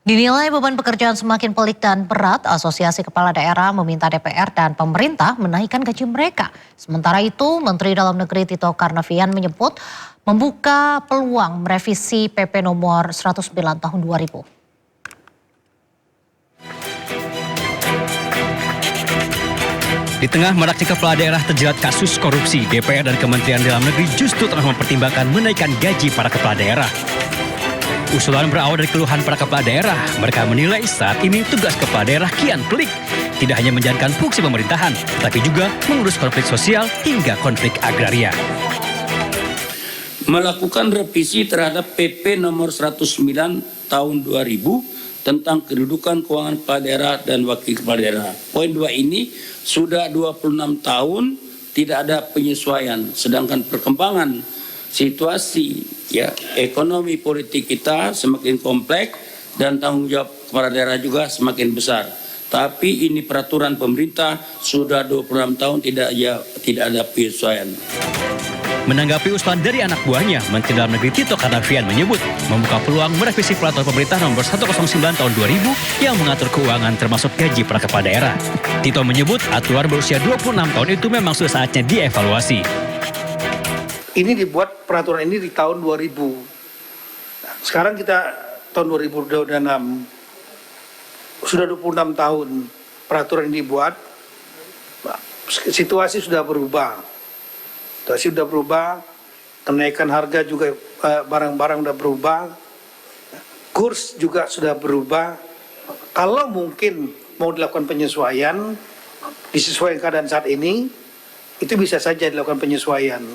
Dinilai beban pekerjaan semakin pelik dan berat, Asosiasi Kepala Daerah meminta DPR dan pemerintah menaikkan gaji mereka. Sementara itu, Menteri Dalam Negeri Tito Karnavian menyebut membuka peluang merevisi PP nomor 109 tahun 2000. Di tengah maraknya kepala daerah terjerat kasus korupsi, DPR dan Kementerian Dalam Negeri justru tengah mempertimbangkan menaikkan gaji para kepala daerah. Usulan berawal dari keluhan para kepala daerah. Mereka menilai saat ini tugas kepala daerah kian pelik. Tidak hanya menjalankan fungsi pemerintahan, tapi juga mengurus konflik sosial hingga konflik agraria. Melakukan revisi terhadap PP nomor 109 tahun 2000 tentang kedudukan keuangan kepala daerah dan wakil kepala daerah. Poin 2 ini sudah 26 tahun tidak ada penyesuaian, sedangkan perkembangan situasi ekonomi politik kita semakin kompleks dan tanggung jawab kepala daerah juga semakin besar. Tapi ini peraturan pemerintah sudah 26 tahun tidak ada penyesuaian. Menanggapi usulan dari anak buahnya, Menteri Dalam Negeri Tito Karnavian menyebut membuka peluang merevisi peraturan pemerintah nomor 109 tahun 2000 yang mengatur keuangan termasuk gaji para kepala daerah. Tito menyebut aturan berusia 26 tahun itu memang sudah saatnya dievaluasi. Ini dibuat peraturan ini di tahun 2000. Sekarang kita tahun 2026. Sudah 26 tahun peraturan ini dibuat. Situasi sudah berubah. Kenaikan harga juga barang-barang sudah berubah. Kurs juga sudah berubah. Kalau mungkin mau dilakukan penyesuaian, disesuaikan keadaan saat ini, itu bisa saja dilakukan penyesuaian.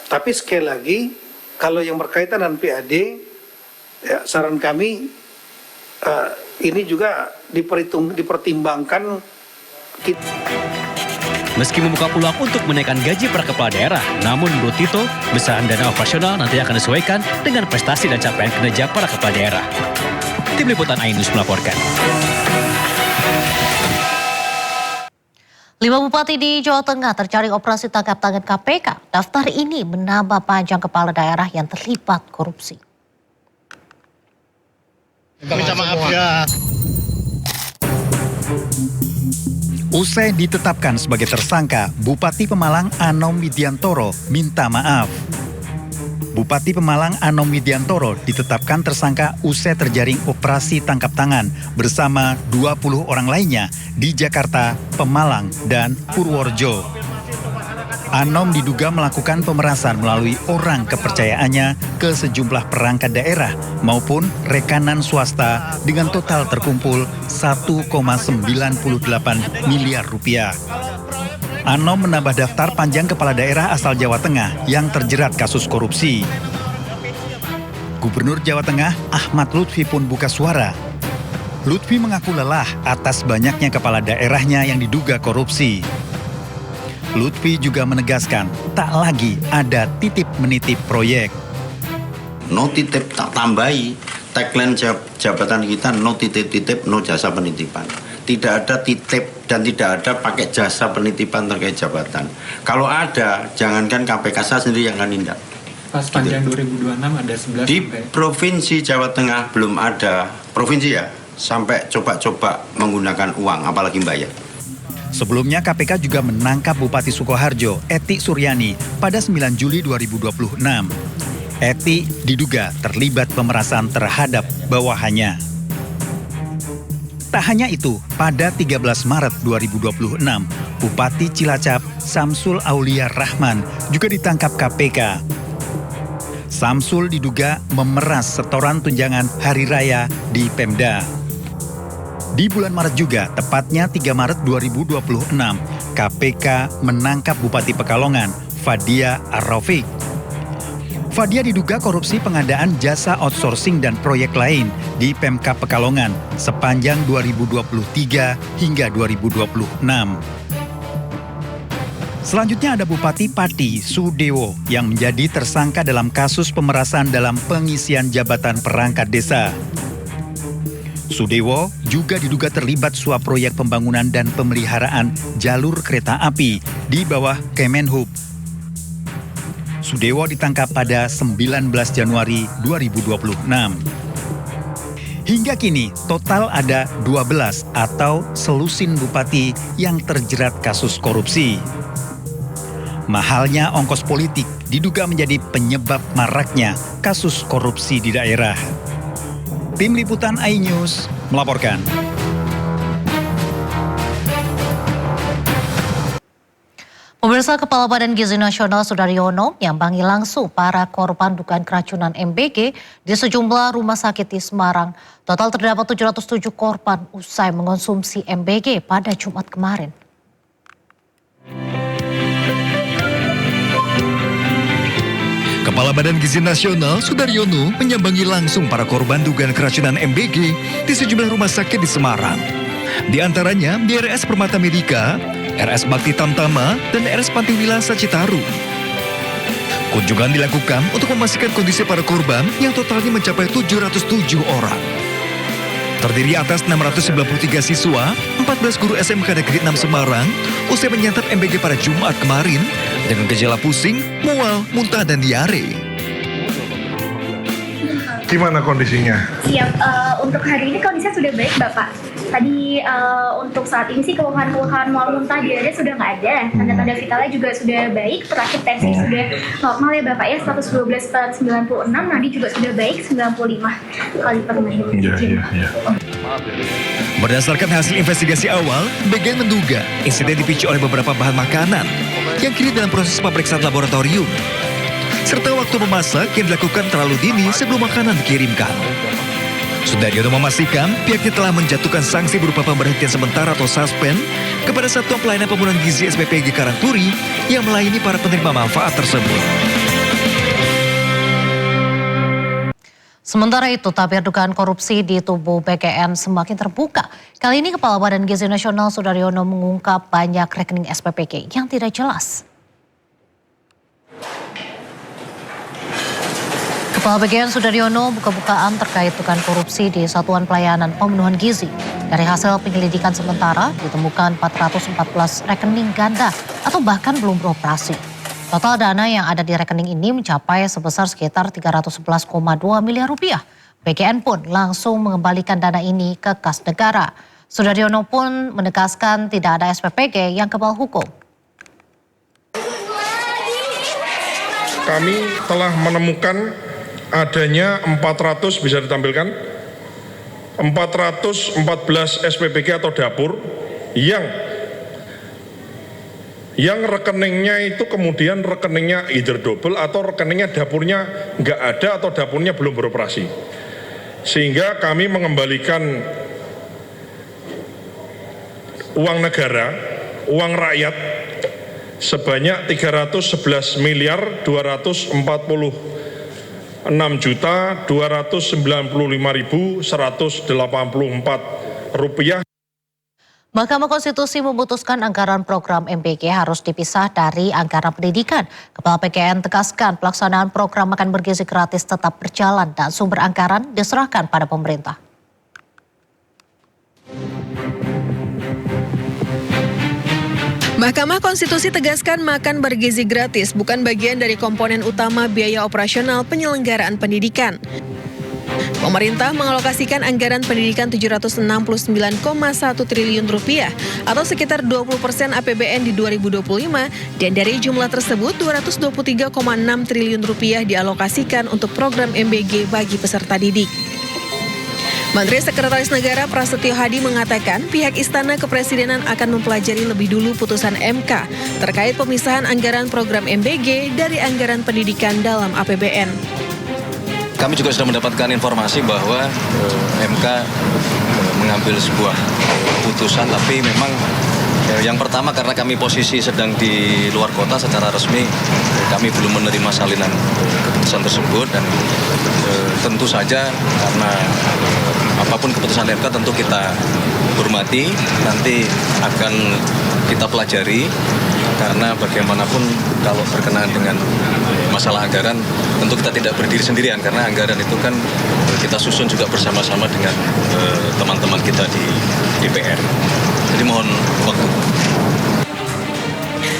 Tapi sekali lagi, kalau yang berkaitan dengan PAD, saran kami ini juga dipertimbangkan. Meski membuka peluang untuk menaikkan gaji para kepala daerah, namun menurut Tito, besaran dana operasional nanti akan disesuaikan dengan prestasi dan capaian kinerja para kepala daerah. Tim Liputan Ainus melaporkan. 5 bupati di Jawa Tengah terjaring operasi tangkap tangan KPK. Daftar ini menambah panjang kepala daerah yang terlibat korupsi. Minta maaf ya. Usai ditetapkan sebagai tersangka, Bupati Pemalang Anom Widiantoro minta maaf. Bupati Pemalang Anom Widiantoro ditetapkan tersangka usai terjaring operasi tangkap tangan bersama 20 orang lainnya di Jakarta, Pemalang, dan Purworejo. Anom diduga melakukan pemerasan melalui orang kepercayaannya ke sejumlah perangkat daerah maupun rekanan swasta dengan total terkumpul 1,98 miliar rupiah. Anom menambah daftar panjang kepala daerah asal Jawa Tengah yang terjerat kasus korupsi. Gubernur Jawa Tengah Ahmad Lutfi pun buka suara. Lutfi mengaku lelah atas banyaknya kepala daerahnya yang diduga korupsi. Lutfi juga menegaskan tak lagi ada titip-menitip proyek. No titip tak tambahi, tagline jabatan kita no titip-titip, no jasa penitipan. Tidak ada titip dan tidak ada pakai jasa penitipan terkait jabatan. Kalau ada, jangankan KPK saya sendiri yang akan nindak. Pas panjang 2026 ada 11 di Provinsi Jawa Tengah belum ada, provinsi ya, sampai coba-coba menggunakan uang, apalagi bayar. Sebelumnya KPK juga menangkap Bupati Sukoharjo, Eti Suryani, pada 9 Juli 2026. Eti diduga terlibat pemerasan terhadap bawahannya. Tak hanya itu, pada 13 Maret 2026, Bupati Cilacap, Samsul Aulia Rahman, juga ditangkap KPK. Samsul diduga memeras setoran tunjangan hari raya di Pemda. Di bulan Maret juga, tepatnya 3 Maret 2026, KPK menangkap Bupati Pekalongan, Fadia Ar-Rafiq. Fadia diduga korupsi pengadaan jasa outsourcing dan proyek lain di Pemkab Pekalongan sepanjang 2023 hingga 2026. Selanjutnya ada Bupati Pati Sudewo yang menjadi tersangka dalam kasus pemerasan dalam pengisian jabatan perangkat desa. Sudewo juga diduga terlibat suap proyek pembangunan dan pemeliharaan jalur kereta api di bawah Kemenhub. Sudewo ditangkap pada 19 Januari 2026. Hingga kini, total ada 12 atau selusin bupati yang terjerat kasus korupsi. Mahalnya ongkos politik diduga menjadi penyebab maraknya kasus korupsi di daerah. Tim Liputan iNews melaporkan. Pemirsa, Kepala Badan Gizi Nasional Sudaryono menyambangi langsung para korban dugaan keracunan MBG di sejumlah rumah sakit di Semarang. Total terdapat 707 korban usai mengonsumsi MBG pada Jumat kemarin. Kepala Badan Gizi Nasional Sudaryono menyambangi langsung para korban dugaan keracunan MBG di sejumlah rumah sakit di Semarang. Di antaranya di RS Permata Medika, RS Bakti Tamtama, dan RS Panti Wilasa Citarum. Kunjungan dilakukan untuk memastikan kondisi para korban yang totalnya mencapai 707 orang. Terdiri atas 693 siswa, 14 guru SMK Negeri 6 Semarang, usai menyantap MBG pada Jumat kemarin dengan gejala pusing, mual, muntah, dan diare. Gimana kondisinya? Siap, untuk hari ini kondisinya sudah baik Bapak. Tadi untuk saat ini sih keluhan-keluhan mual muntah diare sudah nggak ada. Tanda-tanda vitalnya juga sudah baik, terakhir tensi sudah normal ya Bapak ya, 112/96, nadi juga sudah baik, 95 kali per menit. Iya. Berdasarkan hasil investigasi awal, BGN menduga insiden dipicu oleh beberapa bahan makanan yang kini dalam proses pemeriksaan laboratorium, serta waktu memasak yang dilakukan terlalu dini sebelum makanan dikirimkan. Sudaryono memastikan pihaknya telah menjatuhkan sanksi berupa pemberhentian sementara atau suspend kepada Satuan Pelayanan Pembunuhan Gizi SPPG Karangturi yang melayani para penerima manfaat tersebut. Sementara itu, tabir dugaan korupsi di tubuh BGN semakin terbuka. Kali ini Kepala Badan Gizi Nasional Sudaryono mengungkap banyak rekening SPPG yang tidak jelas. Kepala BGN Sudaryono buka-bukaan terkait dugaan korupsi di Satuan Pelayanan Pembunuhan Gizi. Dari hasil penyelidikan sementara, ditemukan 414 rekening ganda atau bahkan belum beroperasi. Total dana yang ada di rekening ini mencapai sebesar sekitar 311,2 miliar rupiah. BGN pun langsung mengembalikan dana ini ke kas negara. Sudaryono pun menegaskan tidak ada SPPG yang kebal hukum. Kami telah menemukan adanya 400, bisa ditampilkan, 414 SPPG atau dapur yang rekeningnya itu kemudian rekeningnya either double atau rekeningnya dapurnya nggak ada atau dapurnya belum beroperasi. Sehingga kami mengembalikan uang negara, uang rakyat sebanyak 311 miliar 296.295.184 rupiah. Mahkamah Konstitusi memutuskan anggaran program MBG harus dipisah dari anggaran pendidikan. Kepala PGN tegaskan pelaksanaan program makan bergizi gratis tetap berjalan dan sumber anggaran diserahkan pada pemerintah. Mahkamah Konstitusi tegaskan makan bergizi gratis bukan bagian dari komponen utama biaya operasional penyelenggaraan pendidikan. Pemerintah mengalokasikan anggaran pendidikan 769,1 triliun rupiah atau sekitar 20% APBN di 2025 dan dari jumlah tersebut 223,6 triliun rupiah dialokasikan untuk program MBG bagi peserta didik. Menteri Sekretaris Negara Prasetyo Hadi mengatakan pihak Istana Kepresidenan akan mempelajari lebih dulu putusan MK terkait pemisahan anggaran program MBG dari anggaran pendidikan dalam APBN. Kami juga sudah mendapatkan informasi bahwa MK mengambil sebuah putusan, tapi memang yang pertama karena kami posisi sedang di luar kota secara resmi, kami belum menerima salinan keputusan tersebut dan tentu saja karena apapun keputusan MK tentu kita hormati, nanti akan kita pelajari karena bagaimanapun kalau berkenaan dengan masalah anggaran tentu kita tidak berdiri sendirian karena anggaran itu kan kita susun juga bersama-sama dengan teman-teman kita di DPR. Jadi mohon waktu.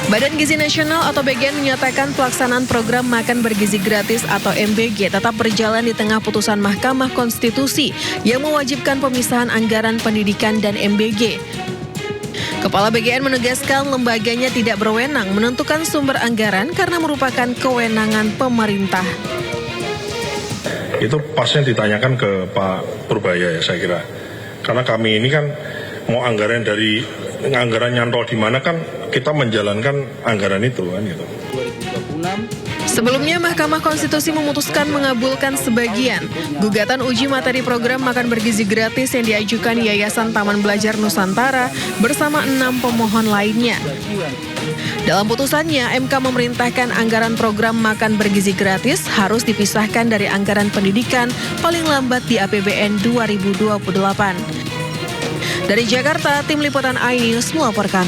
Badan Gizi Nasional atau BGN menyatakan pelaksanaan program makan bergizi gratis atau MBG tetap berjalan di tengah putusan Mahkamah Konstitusi yang mewajibkan pemisahan anggaran pendidikan dan MBG. Kepala BGN menegaskan lembaganya tidak berwenang menentukan sumber anggaran karena merupakan kewenangan pemerintah. Itu pasnya ditanyakan ke Pak Purbaya ya saya kira. Karena kami ini kan mau anggaran nyantol di mana kan kita menjalankan anggaran itu kan gitu. Sebelumnya Mahkamah Konstitusi memutuskan mengabulkan sebagian gugatan uji materi program makan bergizi gratis yang diajukan Yayasan Taman Belajar Nusantara bersama 6 pemohon lainnya. Dalam putusannya, MK memerintahkan anggaran program makan bergizi gratis harus dipisahkan dari anggaran pendidikan paling lambat di APBN 2028. Dari Jakarta, tim liputan iNews melaporkan.